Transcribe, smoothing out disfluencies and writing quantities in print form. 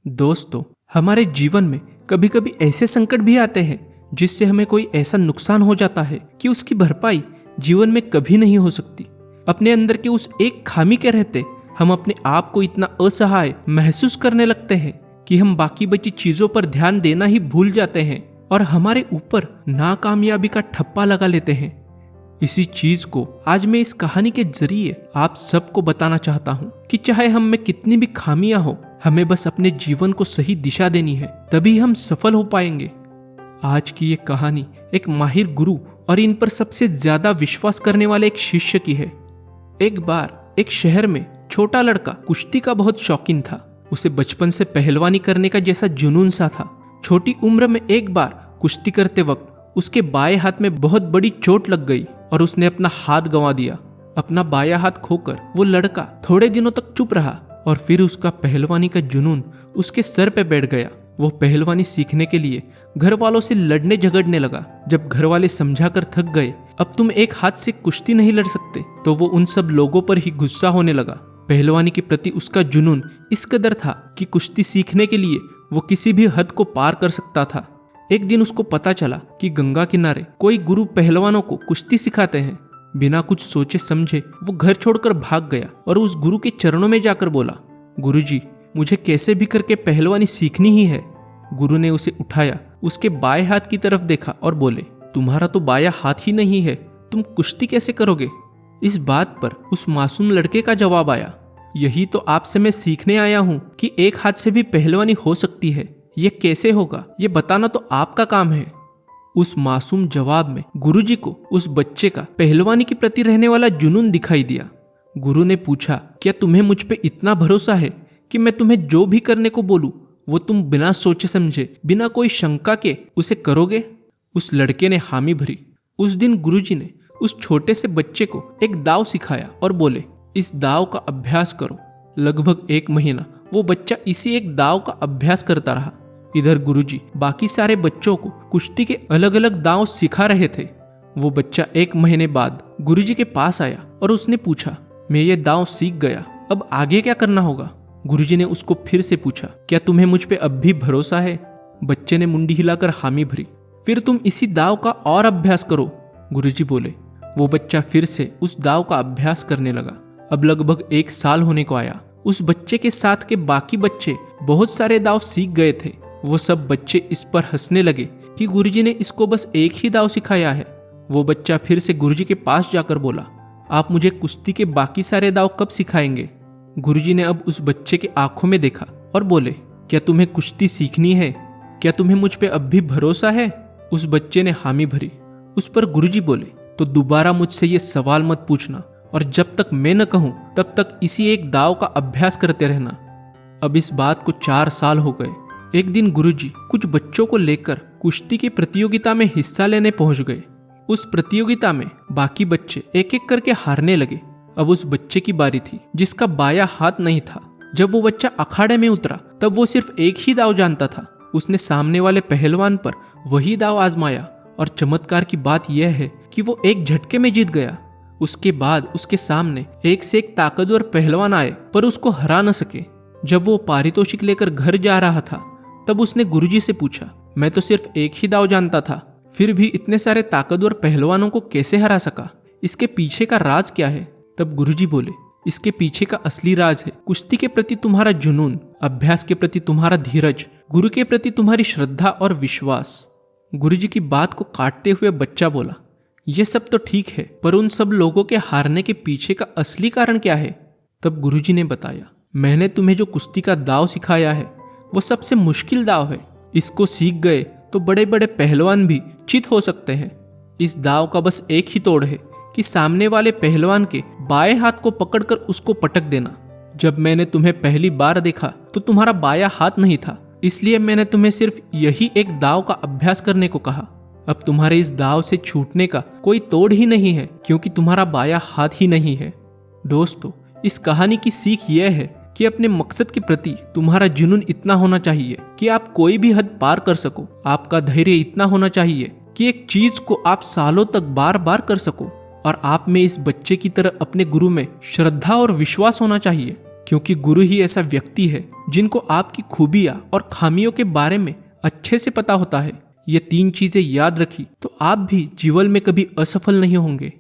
दोस्तों, हमारे जीवन में कभी कभी ऐसे संकट भी आते हैं जिससे हमें कोई ऐसा नुकसान हो जाता है कि उसकी भरपाई जीवन में कभी नहीं हो सकती। अपने अंदर के उस एक खामी के रहते हम अपने आप को इतना असहाय महसूस करने लगते हैं कि हम बाकी बची चीजों पर ध्यान देना ही भूल जाते हैं और हमारे ऊपर नाकामयाबी का ठप्पा लगा लेते हैं। इसी चीज को आज मैं इस कहानी के जरिए आप सबको बताना चाहता हूँ कि चाहे हम में कितनी भी खामियां हो, हमें बस अपने जीवन को सही दिशा देनी है, तभी हम सफल हो पाएंगे। आज की ये कहानी एक माहिर गुरु और इन पर सबसे ज्यादा विश्वास करने वाले एक शिष्य की है। एक बार एक शहर में छोटा लड़का कुश्ती का बहुत शौकीन था। उसे बचपन से पहलवानी करने का जैसा जुनून सा था। छोटी उम्र में एक बार कुश्ती करते वक्त उसके बाएं हाथ में बहुत बड़ी चोट लग गई और उसने अपना हाथ गंवा दिया। अपना बायां हाथ खोकर वो लड़का थोड़े दिनों तक चुप रहा और फिर उसका पहलवानी का जुनून उसके सर पे बैठ गया। वो पहलवानी सीखने के लिए घर वालों से लड़ने झगड़ने लगा। जब घर वाले समझाकर थक गए अब तुम एक हाथ से कुश्ती नहीं लड़ सकते, तो वो उन सब लोगों पर ही गुस्सा होने लगा। पहलवानी के प्रति उसका जुनून इस कदर था कि कुश्ती सीखने के लिए वो किसी भी हद को पार कर सकता था। एक दिन उसको पता चला कि गंगा किनारे कोई गुरु पहलवानों को कुश्ती सिखाते हैं। बिना कुछ सोचे समझे वो घर छोड़कर भाग गया और उस गुरु के चरणों में जाकर बोला, गुरुजी, मुझे कैसे भी करके पहलवानी सीखनी ही है। गुरु ने उसे उठाया, उसके बाएं हाथ की तरफ देखा और बोले, तुम्हारा तो बायां हाथ ही नहीं है, तुम कुश्ती कैसे करोगे। इस बात पर उस मासूम लड़के का जवाब आया, यही तो आपसे मैं सीखने आया हूँ कि एक हाथ से भी पहलवानी हो सकती है। ये कैसे होगा ये बताना तो आपका काम है। उस मासूम जवाब में गुरुजी को उस बच्चे का पहलवानी के प्रति रहने वाला जुनून दिखाई दिया। गुरु ने पूछा, क्या तुम्हें मुझ पे इतना भरोसा है कि मैं तुम्हें जो भी करने को बोलूं वो तुम बिना सोचे समझे, बिना कोई शंका के उसे करोगे। उस लड़के ने हामी भरी। उस दिन गुरुजी ने उस छोटे से बच्चे को एक दाव सिखाया और बोले, इस दाव का अभ्यास करो। लगभग 1 महीना वो बच्चा इसी एक दाव का अभ्यास करता रहा। इधर गुरुजी बाकी सारे बच्चों को कुश्ती के अलग अलग दांव सिखा रहे थे। वो बच्चा 1 महीने बाद गुरुजी के पास आया और उसने पूछा, मैं ये दांव सीख गया, अब आगे क्या करना होगा। गुरुजी ने उसको फिर से पूछा, क्या तुम्हें मुझ पे अब भी भरोसा है। बच्चे ने मुंडी हिलाकर हामी भरी। फिर तुम इसी दाव का और अभ्यास करो, गुरुजी बोले। वो बच्चा फिर से उस दाव का अभ्यास करने लगा। अब लगभग 1 साल होने को आया। उस बच्चे के साथ के बाकी बच्चे बहुत सारे दाव सीख गए थे। वो सब बच्चे इस पर हंसने लगे कि गुरुजी ने इसको बस एक ही दाव सिखाया है। वो बच्चा फिर से गुरुजी के पास जाकर बोला, आप मुझे कुश्ती के बाकी सारे दाव कब सिखाएंगे। गुरुजी ने अब उस बच्चे के आंखों में देखा और बोले, क्या तुम्हें कुश्ती सीखनी है, क्या तुम्हें मुझ पे अब भी भरोसा है। उस बच्चे ने हामी भरी। उस पर गुरुजी बोले, तो दोबारा मुझसे ये सवाल मत पूछना और जब तक मैं न कहूं तब तक इसी एक दाव का अभ्यास करते रहना। अब इस बात को 4 साल हो गए। एक दिन गुरुजी कुछ बच्चों को लेकर कुश्ती की प्रतियोगिता में हिस्सा लेने पहुंच गए। उस प्रतियोगिता में बाकी बच्चे एक एक करके हारने लगे। अब उस बच्चे की बारी थी जिसका बायां हाथ नहीं था। जब वो बच्चा अखाड़े में उतरा तब वो सिर्फ एक ही दाव जानता था। उसने सामने वाले पहलवान पर वही दाव आजमाया और चमत्कार की बात यह है कि वो एक झटके में जीत गया। उसके बाद उसके सामने एक से एक ताकतवर पहलवान आए पर उसको हरा न सके। जब वो पारितोषिक लेकर घर जा रहा था तब उसने गुरुजी से पूछा, मैं तो सिर्फ एक ही दाव जानता था, फिर भी इतने सारे ताकतवर पहलवानों को कैसे हरा सका। इसके पीछे का राज क्या है। तब गुरुजी बोले, इसके पीछे का असली राज है कुश्ती के प्रति तुम्हारा जुनून, अभ्यास के प्रति तुम्हारा धीरज, गुरु के प्रति तुम्हारी श्रद्धा और विश्वास। गुरुजी की बात को काटते हुए बच्चा बोला, ये सब तो ठीक है, पर उन सब लोगों के हारने के पीछे का असली कारण क्या है। तब गुरुजी ने बताया, मैंने तुम्हें जो कुश्ती का दाव सिखाया है वो सबसे मुश्किल दाव है। इसको सीख गए तो बड़े बड़े पहलवान भी चित हो सकते हैं। इस दाव का बस एक ही तोड़ है कि सामने वाले पहलवान के बाएं हाथ को पकड़कर उसको पटक देना। जब मैंने तुम्हें पहली बार देखा तो तुम्हारा बायां हाथ नहीं था, इसलिए मैंने तुम्हें सिर्फ यही एक दाव का अभ्यास करने को कहा। अब तुम्हारे इस दाव से छूटने का कोई तोड़ ही नहीं है क्योंकि तुम्हारा बायां हाथ ही नहीं है। दोस्तों, इस कहानी की सीख यह है कि अपने मकसद के प्रति तुम्हारा जुनून इतना होना चाहिए कि आप कोई भी हद पार कर सको। आपका धैर्य इतना होना चाहिए कि एक चीज को आप सालों तक बार बार कर सको। और आप में इस बच्चे की तरह अपने गुरु में श्रद्धा और विश्वास होना चाहिए क्योंकि गुरु ही ऐसा व्यक्ति है जिनको आपकी खूबियां और खामियों के बारे में अच्छे से पता होता है। ये 3 चीजें याद रखी तो आप भी जीवन में कभी असफल नहीं होंगे।